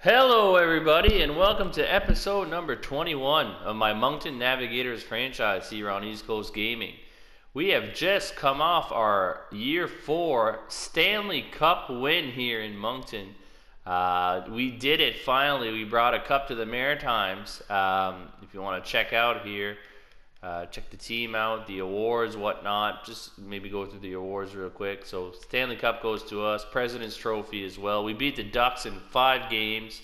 Hello, everybody, and welcome to episode number 21 of my Moncton Navigators franchise here on East Coast Gaming. We have just come off our Year 4 Stanley Cup win here in Moncton. We did it finally. We brought a cup to the Maritimes. If you want to check out here, check the team out, the awards, whatnot. Just maybe go through the awards real quick. So Stanley Cup goes to us. President's Trophy as well. We beat the Ducks in 5 games.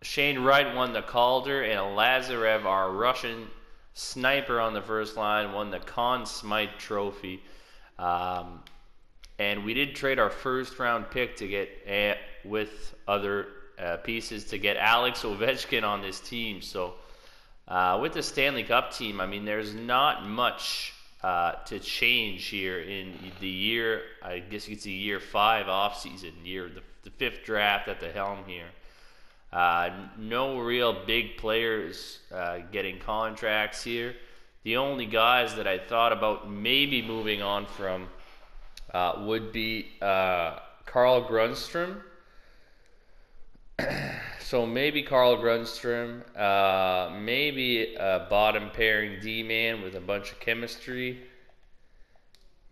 Shane Wright won the Calder, and Lazarev, our Russian sniper on the first line, won the Conn Smythe Trophy. And we did trade our first round pick to get with other pieces to get Alex Ovechkin on this team. So with the Stanley Cup team, I mean, there's not much to change here in the year. I guess you could see year 5 offseason, the 5th draft at the helm here. No real big players getting contracts here. The only guys that I thought about maybe moving on from would be Carl Grundstrom. So maybe Carl Grundstrom, maybe a bottom pairing D-man with a bunch of chemistry.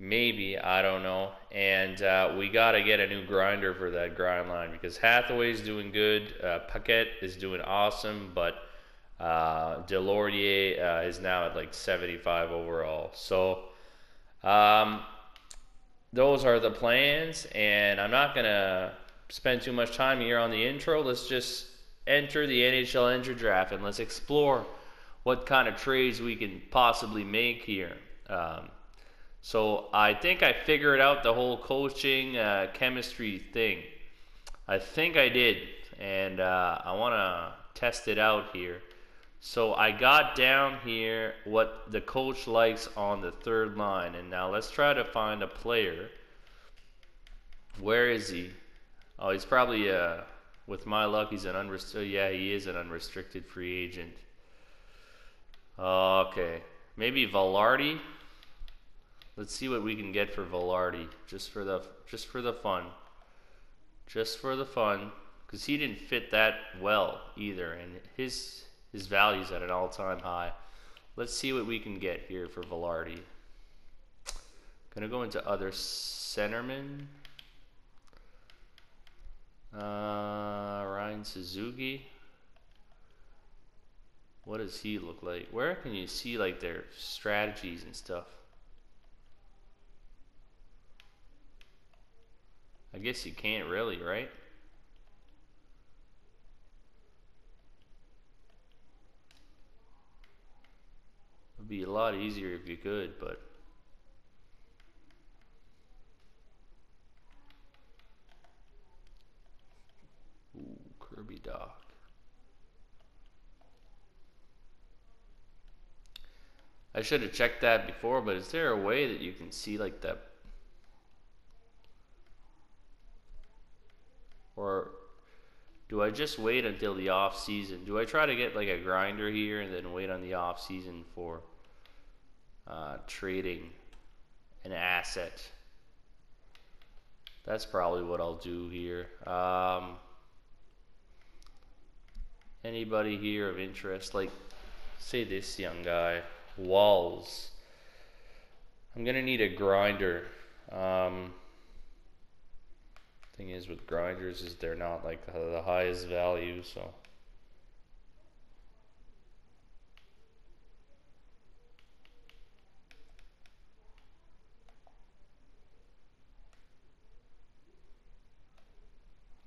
Maybe, I don't know. And we got to get a new grinder for that grind line because Hathaway's doing good. Paquette is doing awesome, but Delordier is now at like 75 overall. So those are the plans, and I'm not going to spend too much time here on the intro. Let's just enter the NHL Entry Draft and let's explore what kind of trades we can possibly make here. So I think I figured out the whole coaching chemistry thing. I think I did, and I want to test it out here. So I got down here what the coach likes on the third line, and now let's try to find a player. Where is he? Oh, he's probably, with my luck, he's an unrestricted. Yeah, he is an unrestricted free agent. Okay, maybe Velarde. Let's see what we can get for Velarde, just for the fun, because he didn't fit that well either, and his value's at an all-time high. Let's see what we can get here for Velarde. Gonna go into other centermen. Ryan Suzuki. What does he look like? Where can you see like their strategies and stuff? I guess you can't really, right? It'd be a lot easier if you could, but Kirby Doc. I should have checked that before, but is there a way that you can see like that? Or do I just wait until the off season? Do I try to get like a grinder here and then wait on the off season for trading an asset? That's probably what I'll do here. Anybody here of interest? Like, say this young guy, Walls. I'm gonna need a grinder. Thing is with grinders is they're not like the highest value, so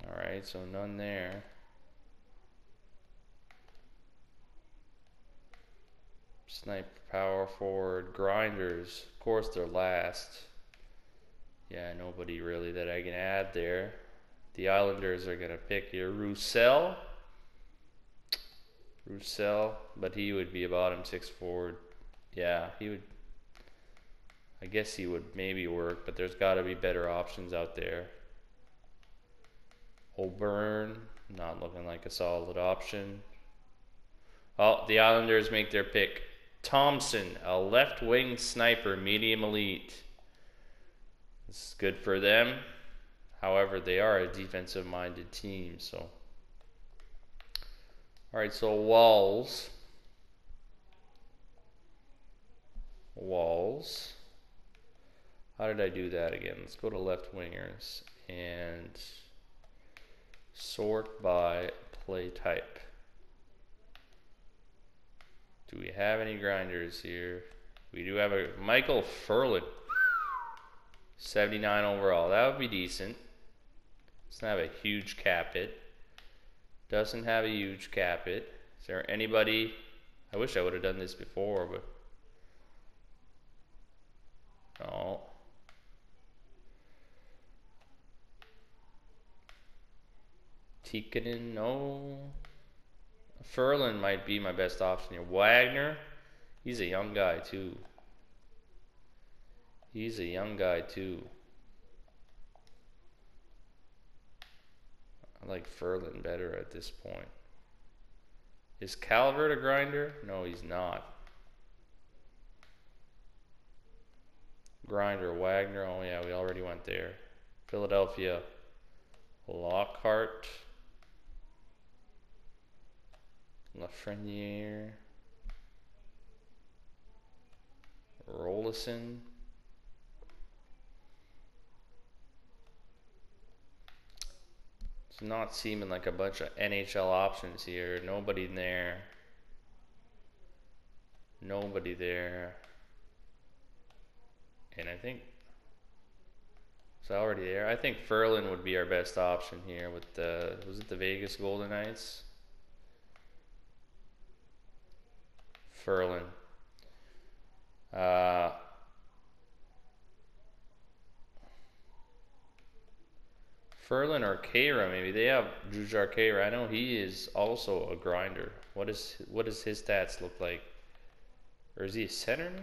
alright, so none there. Sniper, power forward, grinders, of course they're last. Yeah, nobody really that I can add there. The Islanders are going to pick here. Roussel, but he would be a bottom 6 forward. Yeah, he would. I guess he would maybe work, but there's got to be better options out there. O'Byrne, not looking like a solid option. Oh, the Islanders make their pick. Thompson, a left wing sniper, medium elite. This is good for them. However, they are a defensive-minded team. So, all right. So Walls. How did I do that again? Let's go to left wingers and sort by play type. Do we have any grinders here? We do have a Michael Furlan, 79 overall. That would be decent. Doesn't have a huge cap hit. Doesn't have a huge cap hit. Is there anybody? I wish I would have done this before, but no. Tikkanen, no. Furlan might be my best option here. Wagner, he's a young guy too. I like Furlan better at this point. Is Calvert a grinder? No, he's not. Grinder, Wagner. Oh yeah, we already went there. Philadelphia, Lockhart, Lafreniere, Rolison. It's not seeming like a bunch of NHL options here. Nobody there. And I think it's already there. I think Furlan would be our best option here with the, was it the Vegas Golden Knights? Furlan. Furlan or Kara, maybe. They have Jujar Kara. I know he is also a grinder. What does his stats look like? Or is he a centerman?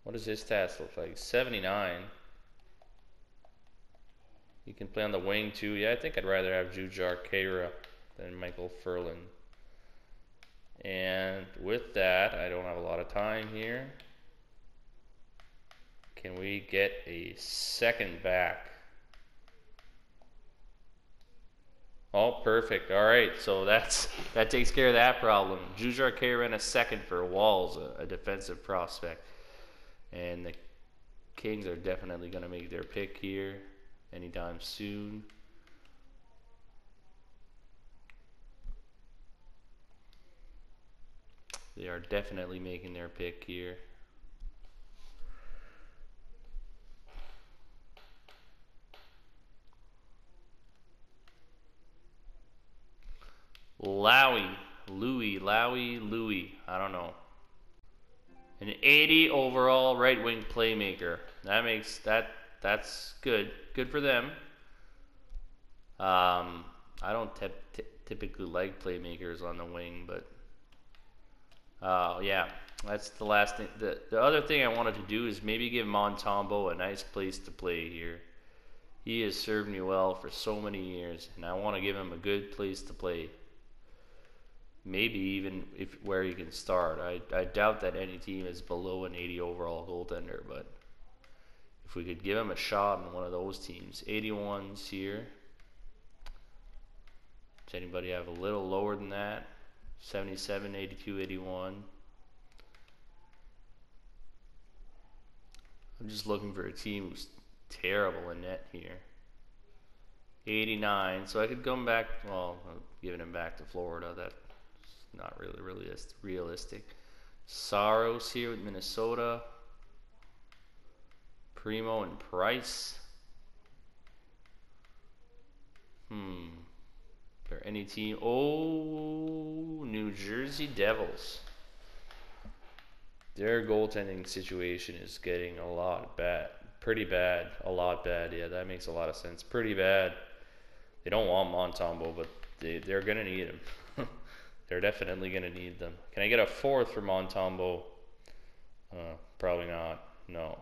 What does his stats look like? 79. He can play on the wing too. Yeah, I think I'd rather have Jujar Kara than Michael Furlan. And with that, I don't have a lot of time here. Can we get a second back? Oh, perfect. All right, so that takes care of that problem. Jujar Kara in a second for Walls, a defensive prospect. And the Kings are definitely going to make their pick here anytime soon. They are definitely making their pick here. Louis, I don't know. An 80 overall right wing playmaker. That's good. Good for them. I don't typically like playmakers on the wing, but yeah, that's the last thing. The other thing I wanted to do is maybe give Montembeault a nice place to play here. He has served me well for so many years, and I want to give him a good place to play. Maybe even where he can start. I doubt that any team is below an 80 overall goaltender, but if we could give him a shot in one of those teams. 81s here. Does anybody have a little lower than that? 77, 82, 81. I'm just looking for a team who's terrible in net here. 89, so I could come back, well, I'm giving him back to Florida. That's not really realistic. Saros here with Minnesota. Primo and Price. Is there any team? Oh, New Jersey Devils. Their goaltending situation is getting a lot bad. Pretty bad. A lot bad. Yeah, that makes a lot of sense. Pretty bad. They don't want Montembeault, but they're going to need him. They're definitely going to need them. Can I get a fourth for Montembeault? Probably not. No.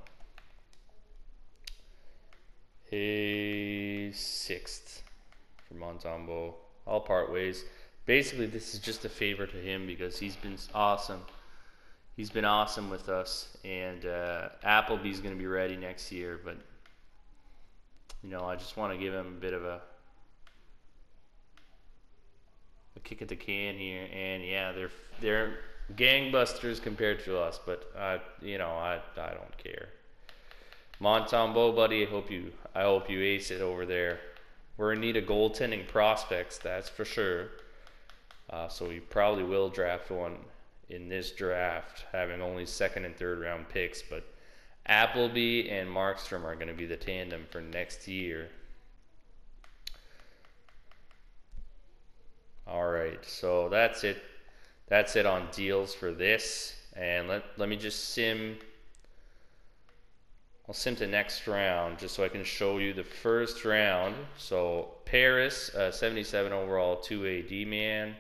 A sixth for Montembeault. I'll part ways. Basically, this is just a favor to him because he's been awesome. He's been awesome with us, and Appleby's going to be ready next year, but You know, I just want to give him a bit of a kick at the can here, and yeah, they're gangbusters compared to us, but you know, I don't care. Moncton buddy, I hope you ace it over there. We're in need of goaltending prospects, that's for sure. So we probably will draft one in this draft, having only second and third round picks, but Appleby and Markstrom are going to be the tandem for next year. Alright, so that's it. That's it on deals for this. And let me just I'll sim to next round just so I can show you the first round. So Paris, 77 overall, 2A D-man.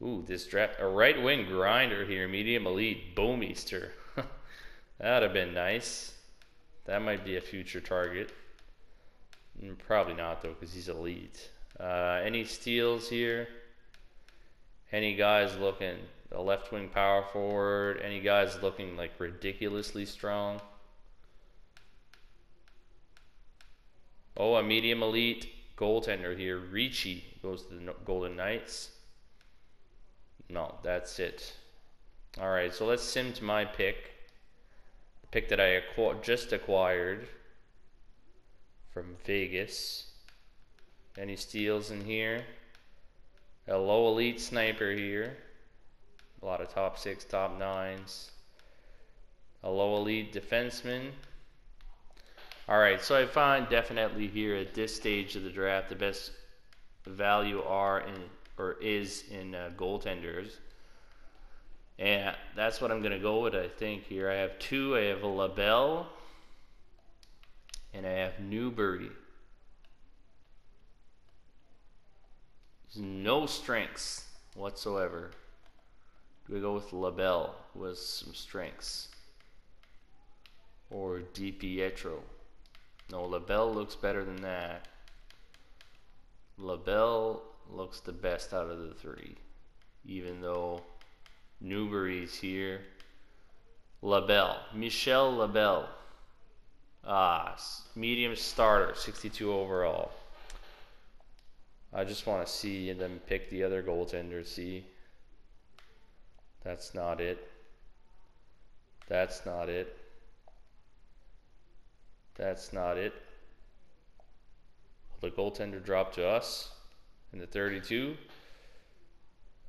Ooh, this draft, a right wing grinder here, medium elite, Bowmeister. That'd have been nice. That might be a future target. Probably not though, because he's elite. Any steals here? Any guys looking a left wing power forward? Any guys looking like ridiculously strong? Oh, a medium elite goaltender here. Ricci goes to the Golden Knights. No, that's it. All right, so let's sim to my pick. The pick that I just acquired from Vegas. Any steals in here? A low elite sniper here. A lot of top 6, top 9s. A low elite defenseman. Alright, so I find definitely here at this stage of the draft the best value is in goaltenders. And that's what I'm going to go with, I think, here. I have two. I have a LaBelle and I have Newbury. No strengths whatsoever. Do we go with LaBelle with some strengths? Or DiPietro? No, LaBelle looks better than that. LaBelle looks the best out of the three, even though Newbury's here. LaBelle, Michel LaBelle. Medium starter, 62 overall. I just want to see them pick the other goaltender. See, that's not it. That's not it. That's not it. The goaltender dropped to us in the 32.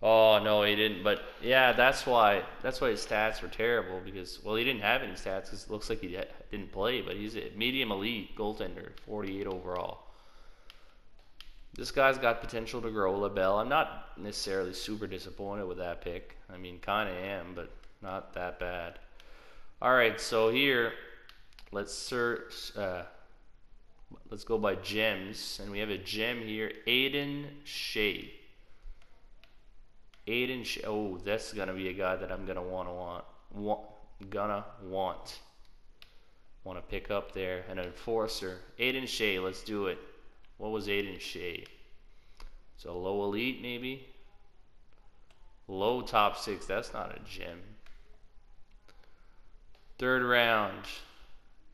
Oh no, he didn't. But yeah, that's why his stats were terrible, because, well, he didn't have any stats because it looks like he didn't play. But he's a medium elite goaltender, 48 overall. This guy's got potential to grow. LaBelle, I'm not necessarily super disappointed with that pick. I mean, kind of am, but not that bad. All right, so here, let's search. Let's go by gems, and we have a gem here, Aiden Shea. Aiden Shea. Oh, that's gonna be a guy that I'm gonna want to pick up there. An enforcer, Aiden Shea. Let's do it. What was Aiden Shea? So low elite, maybe. Low top 6. That's not a gem. Third round.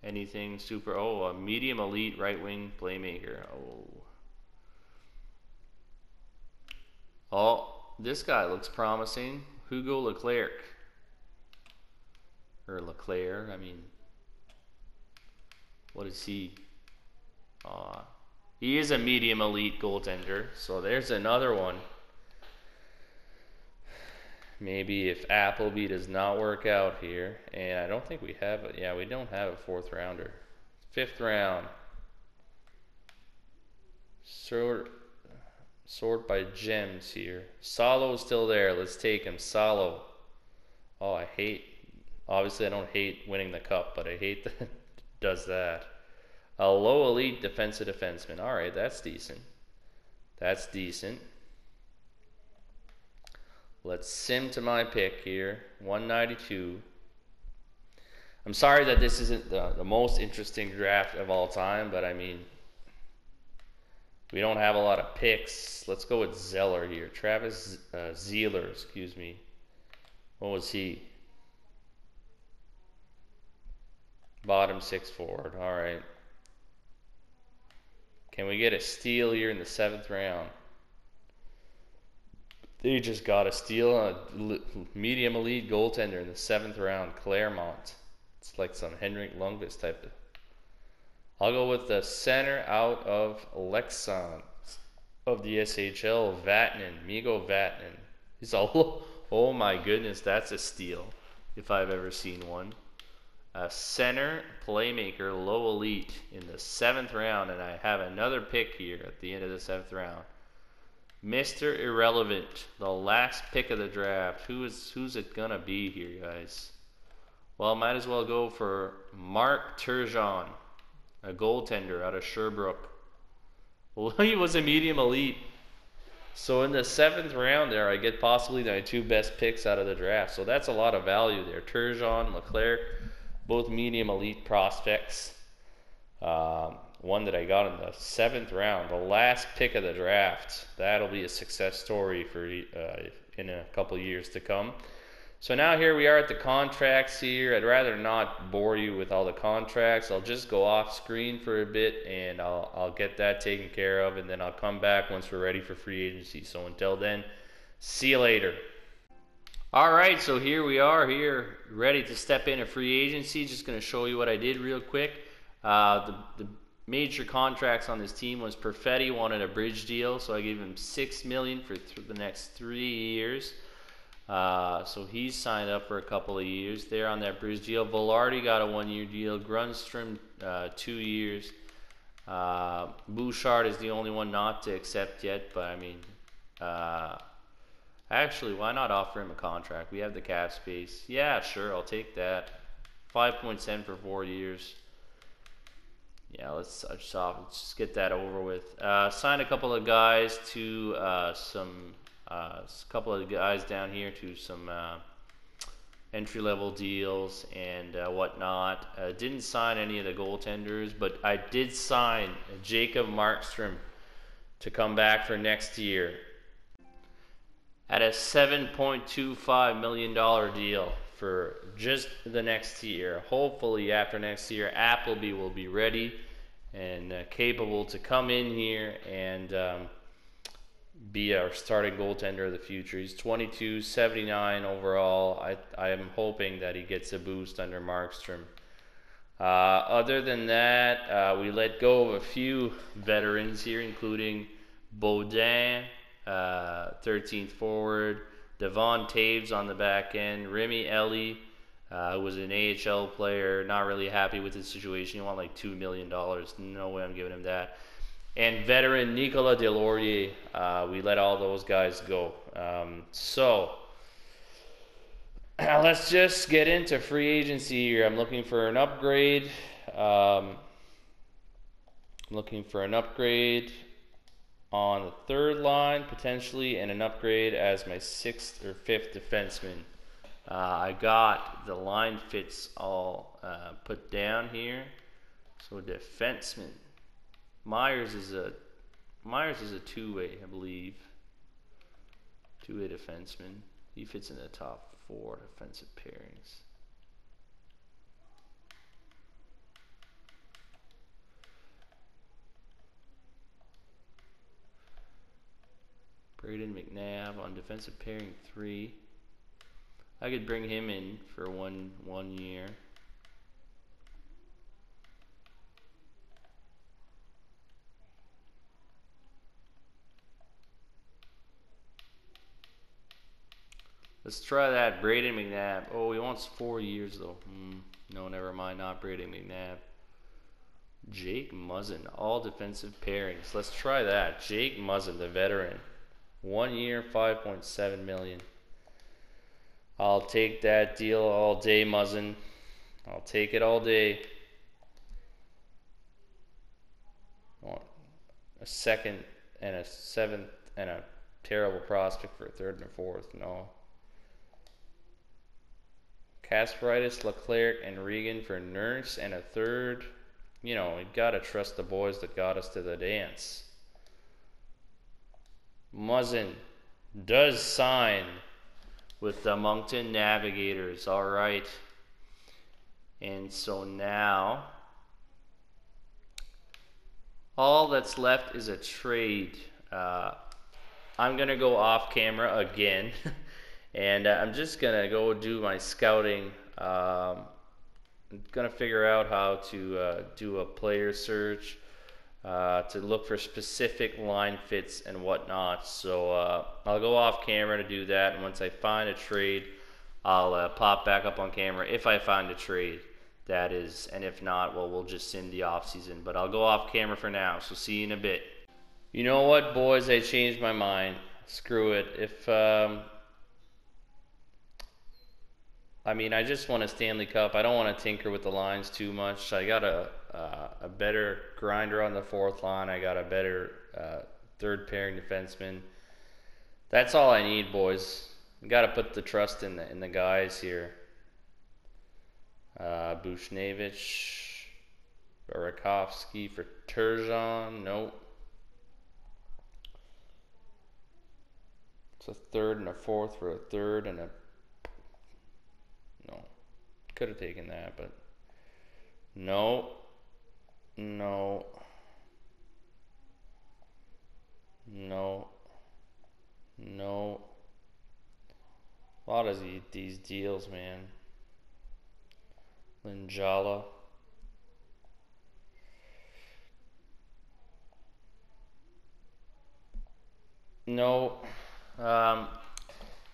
Anything super? Oh, a medium elite right wing playmaker. Oh, this guy looks promising. Hugo Leclerc. Or Leclerc, I mean. What is he? He is a medium elite goaltender. So there's another one. Maybe if Appleby does not work out here, and I don't think we have it. Yeah, we don't have a 4th rounder. 5th round. Sort by gems here. Salo's still there. Let's take him. Salo. Oh, obviously I don't hate winning the cup, but I hate that it does that. A low elite defensive defenseman. All right, that's decent. That's decent. Let's sim to my pick here. 192. I'm sorry that this isn't the most interesting draft of all time, but I mean, we don't have a lot of picks. Let's go with Zeller here. Travis Zeller, excuse me. What was he? Bottom 6 forward. All right. Can we get a steal here in the 7th round? They just got a steal, a medium elite goaltender in the 7th round, Claremont. It's like some Henrik Lundqvist type of. I'll go with the center out of Leksand of the SHL, Migo Vatanen. He's all, oh my goodness, that's a steal if I've ever seen one. A center playmaker, low elite in the 7th round, and I have another pick here at the end of the 7th round. Mr. Irrelevant, the last pick of the draft. Who's it gonna be here, guys? Well, might as well go for Mark Turgeon, a goaltender out of Sherbrooke. Well, he was a medium elite. So in the 7th round there, I get possibly my 2 best picks out of the draft. So that's a lot of value there. Turgeon, Leclerc, both medium elite prospects. One that I got in the 7th round, the last pick of the draft. That'll be a success story for in a couple years to come. So now here we are at the contracts here. I'd rather not bore you with all the contracts. I'll just go off screen for a bit and I'll get that taken care of, and then I'll come back once we're ready for free agency. So until then, see you later. Alright, so here we are here, ready to step into free agency. Just going to show you what I did real quick. The major contracts on this team was Perfetti wanted a bridge deal, so I gave him $6 million for the next 3 years. So he's signed up for a couple of years there on that bridge deal. Velarde got a 1-year deal. Grundstrom 2 years. Bouchard is the only one not to accept yet, but I mean, actually, why not offer him a contract? We have the cap space. Yeah, sure, I'll take that. 5.7 for 4 years. Yeah, let's just get that over with. Signed a couple of guys to a couple of guys down here to some entry-level deals and whatnot. Didn't sign any of the goaltenders, but I did sign Jacob Markstrom to come back for next year at a $7.25 million deal for just the next year. Hopefully after next year, Appleby will be ready and capable to come in here and be our starting goaltender of the future. He's 22, 79 overall. I am hoping that he gets a boost under Markstrom. Other than that, we let go of a few veterans here, including Baudin, 13th forward, Devon Taves on the back end, Remy Ellie, who was an AHL player, not really happy with his situation. He wanted like $2 million. No way I'm giving him that. And veteran Nicolas Deslauriers, we let all those guys go. So let's just get into free agency here. I'm looking for an upgrade. On the 3rd line, potentially, and an upgrade as my 6th or 5th defenseman. I got the line fits all put down here. So defenseman. Myers is a 2-way, I believe. 2-way defenseman. He fits in the top 4 defensive pairings. Braden McNabb on defensive pairing 3. I could bring him in for one year. Let's try that. Braden McNabb. Oh, he wants 4 years though. No, never mind. Not Braden McNabb. Jake Muzzin. All defensive pairings. Let's try that. Jake Muzzin, the veteran. 1 year, $5.7 million. I'll take that deal all day, Muzzin. I'll take it all day. A 2nd and a 7th and a terrible prospect for a 3rd and a 4th. No. Kasparaitis, Leclerc, and Regan for Nurse and a 3rd. You know, you gotta trust the boys that got us to the dance. Muzzin does sign with the Moncton Navigators. All right. And so now All that's left is a trade. I'm gonna go off camera again, and I'm just gonna go do my scouting. I'm gonna figure out how to do a player search to look for specific line fits and whatnot. So I'll go off camera to do that, and once I find a trade, I'll pop back up on camera if I find a trade. That is, and if not, well, we'll just send the off season. But I'll go off camera for now, so see you in a bit. You know what, boys? I changed my mind. Screw it. If I mean, I just want a Stanley Cup. I don't want to tinker with the lines too much. I got a better grinder on the fourth line. I got a better third pairing defenseman. That's all I need, boys. We got to put the trust in the guys here. Bushnevich, Burakovsky for Turgeon. Nope. It's a third and a fourth for a third and a... No. Could have taken that, but... No. No. No. No. A lot of these deals, man. Linjala. No.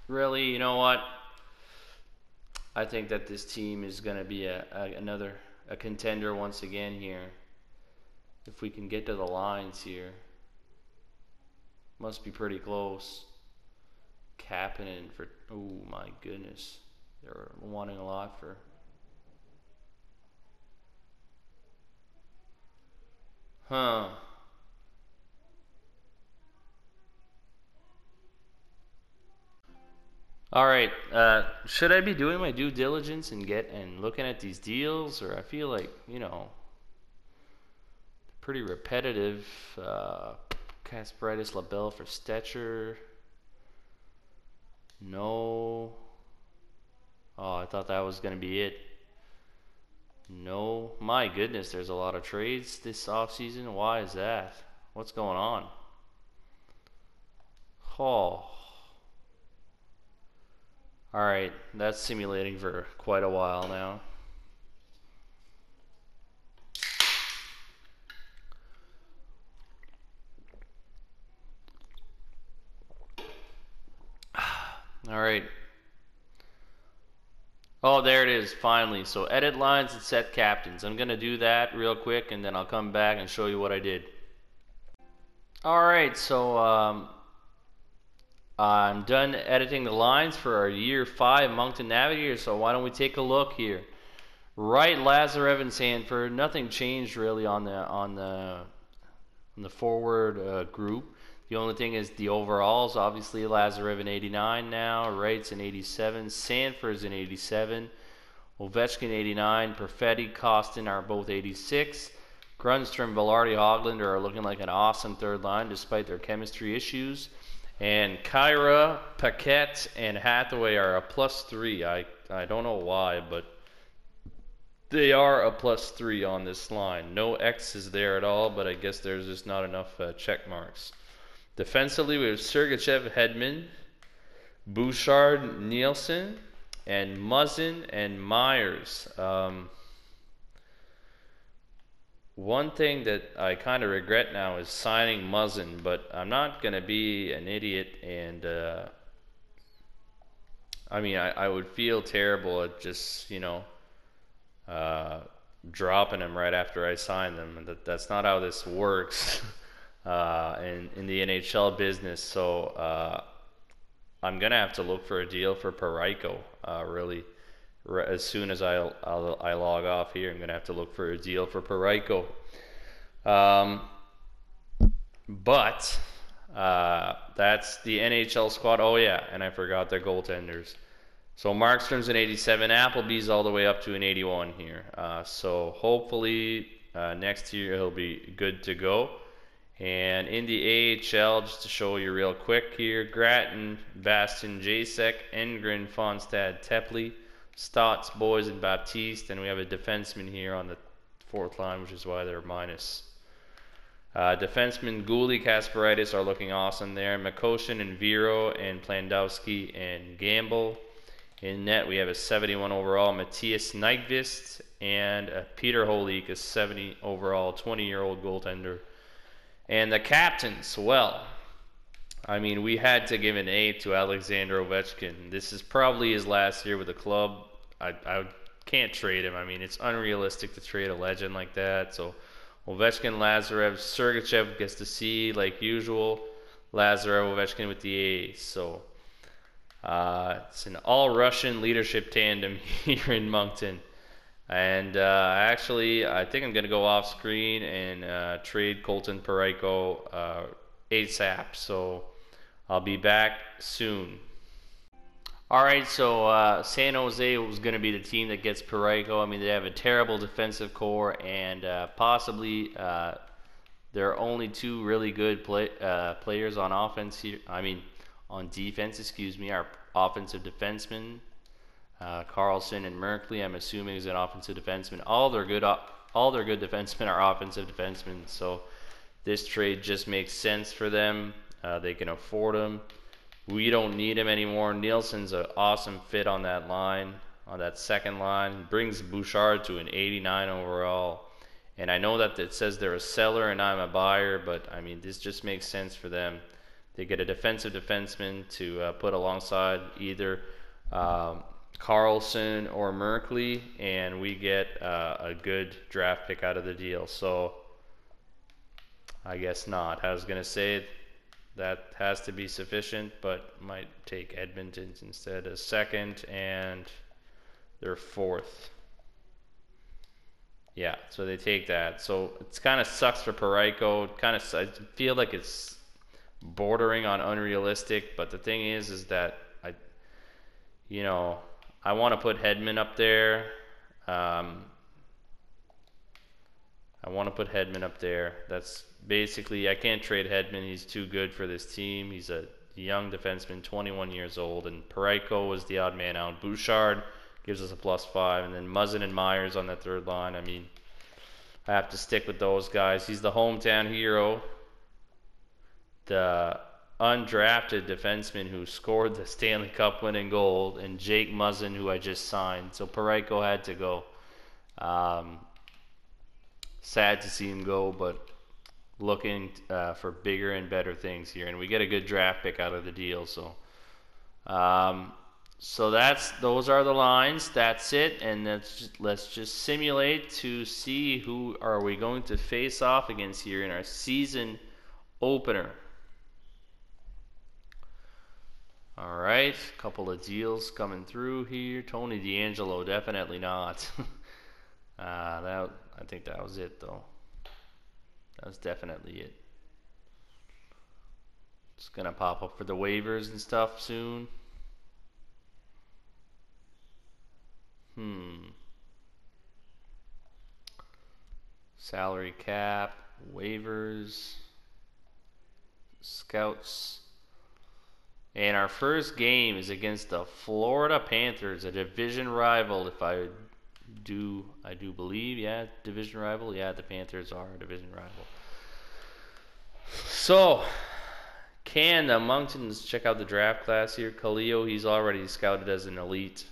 Really, you know what? I think that this team is going to be another contender once again here. If we can get to the lines here. Must be pretty close. Kapanen for... Oh my goodness. They're wanting a lot for... Huh. All right. Should I be doing my due diligence and looking at these deals, or I feel like, you know, pretty repetitive. Kasparidis, LaBelle for Stetcher. No. Oh, I thought that was gonna be it. No. My goodness, there's a lot of trades this offseason. Why is that? What's going on? Oh. Alright, that's simulating for quite a while now. Alright. Oh, there it is, finally. So edit lines and set captains. I'm going to do that real quick, and then I'll come back and show you what I did. Alright, so I'm done editing the lines for our Year 5 Moncton Navigators, so why don't we take a look here. Right, Lazarev and Sanford. Nothing changed really on the forward group. The only thing is the overalls. Obviously, Lazarev in 89 now. Wright's in 87. Sanford's in 87. Ovechkin 89. Perfetti, Costin are both 86. Grunstrom, Velarde, Hoglander are looking like an awesome third line despite their chemistry issues. And Kyra, Paquette, and Hathaway are a +3. I don't know why, but they are a +3 on this line. No X's there at all, but I guess there's just not enough check marks. Defensively, we have Sergachev, Hedman, Bouchard, Nielsen, and Muzzin and Myers. One thing that I kind of regret now is signing Muzzin, but I'm not going to be an idiot and I mean, I would feel terrible at just, you know, dropping him right after I sign them. And that's not how this works. In the NHL business, so I'm gonna have to look for a deal for Parayko. Really, as soon as I log off here, I'm gonna have to look for a deal for Parayko. But that's the NHL squad. Oh yeah, and I forgot their goaltenders. So Markstrom's an 87. Appleby's all the way up to an 81 here. So hopefully next year he'll be good to go. And in the AHL, just to show you real quick here, Grattan, Baston, Jacek, Engren, Fonstad, Tepley, Stotts, Boys, and Baptiste. And we have a defenseman here on the fourth line, which is why they're minus Defensemen Gouli, Kasparaitis are looking awesome there. Makoshin and Vero and Plandowski and Gamble. In net, we have a 71 overall Matthias Nyqvist and Peter Holik, a 70 overall 20-year-old goaltender. And the captains, well, I mean, we had to give an A to Alexander Ovechkin. This is probably his last year with the club. I can't trade him. I mean, it's unrealistic to trade a legend like that. So Ovechkin, Lazarev, Sergachev gets the C like usual. Lazarev, Ovechkin with the A. So it's an all-Russian leadership tandem here in Moncton. And actually, I think I'm going to go off screen and trade Colton Parayko ASAP. So I'll be back soon. Alright, so San Jose was going to be the team that gets Parayko. I mean, they have a terrible defensive core, and possibly there are only two really good players on offense here. I mean, on defense, excuse me, our offensive defensemen. Carlson and Merkley, I'm assuming, is an offensive defenseman. All their good defensemen are offensive defensemen. So this trade just makes sense for them. They can afford them. We don't need him anymore. Nielsen's an awesome fit on that line, on that second line. Brings Bouchard to an 89 overall. And I know that it says they're a seller and I'm a buyer, but I mean, this just makes sense for them. They get a defensive defenseman to put alongside either Carlson or Merkley, and we get a good draft pick out of the deal. So I guess not. I was going to say that has to be sufficient, but might take Edmonton's instead as second and their fourth. Yeah, so they take that. So it kind of sucks for Parayko. I feel like it's bordering on unrealistic, but the thing is that I want to put Hedman up there. That's basically, I can't trade Hedman. He's too good for this team. He's a young defenseman, 21 years old, and Parayko was the odd man out. Bouchard gives us a +5, and then Muzzin and Myers on that third line. I mean, I have to stick with those guys. He's the hometown hero, the undrafted defenseman who scored the Stanley Cup winning goal, and Jake Muzzin, who I just signed. So Parayko had to go. Sad to see him go, but looking for bigger and better things here, and we get a good draft pick out of the deal. So those are the lines. That's it, and let's just simulate to see who are we going to face off against here in our season opener. All right, a couple of deals coming through here. Tony DeAngelo, definitely not. I think that was it, though. That was definitely it. It's going to pop up for the waivers and stuff soon. Salary cap, waivers, scouts. And our first game is against the Florida Panthers, a division rival, I do believe, yeah, division rival. Yeah, the Panthers are a division rival. So, can the Monktons check out the draft class here? Khalil, he's already scouted as an elite,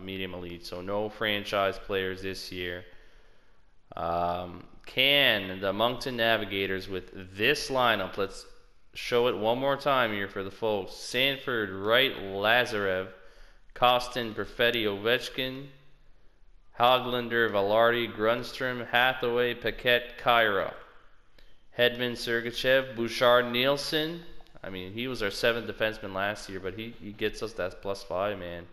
medium elite, so no franchise players this year. Can the Moncton Navigators with this lineup, let's show it one more time here for the folks. Sanford, Wright, Lazarev, Kostin, Perfetti, Ovechkin, Hoglander, Velarde, Grundstrom, Hathaway, Paquette, Kyra, Hedman, Sergachev, Bouchard, Nielsen. I mean, he was our 7th defenseman last year, but he gets us that +5, man.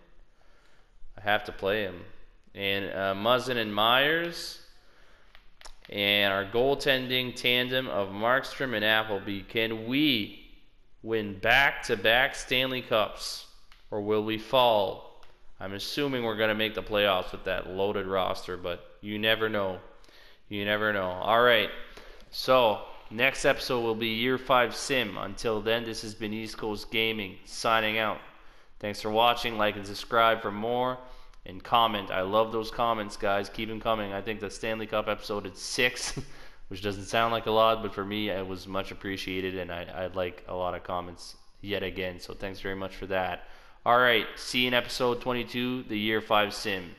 I have to play him. And Muzzin and Myers. And our goaltending tandem of Markstrom and Appleby. Can we win back-to-back Stanley Cups? Or will we fall? I'm assuming we're going to make the playoffs with that loaded roster, but you never know. You never know. All right. So, next episode will be Year 5 Sim. Until then, this has been East Coast Gaming, signing out. Thanks for watching. Like and subscribe for more. And comment. I love those comments, guys. Keep them coming. I think the Stanley Cup episode is 6. which doesn't sound like a lot, but for me, it was much appreciated, and I like a lot of comments yet again. So thanks very much for that. All right, see you in episode 22, the Year 5 Sim.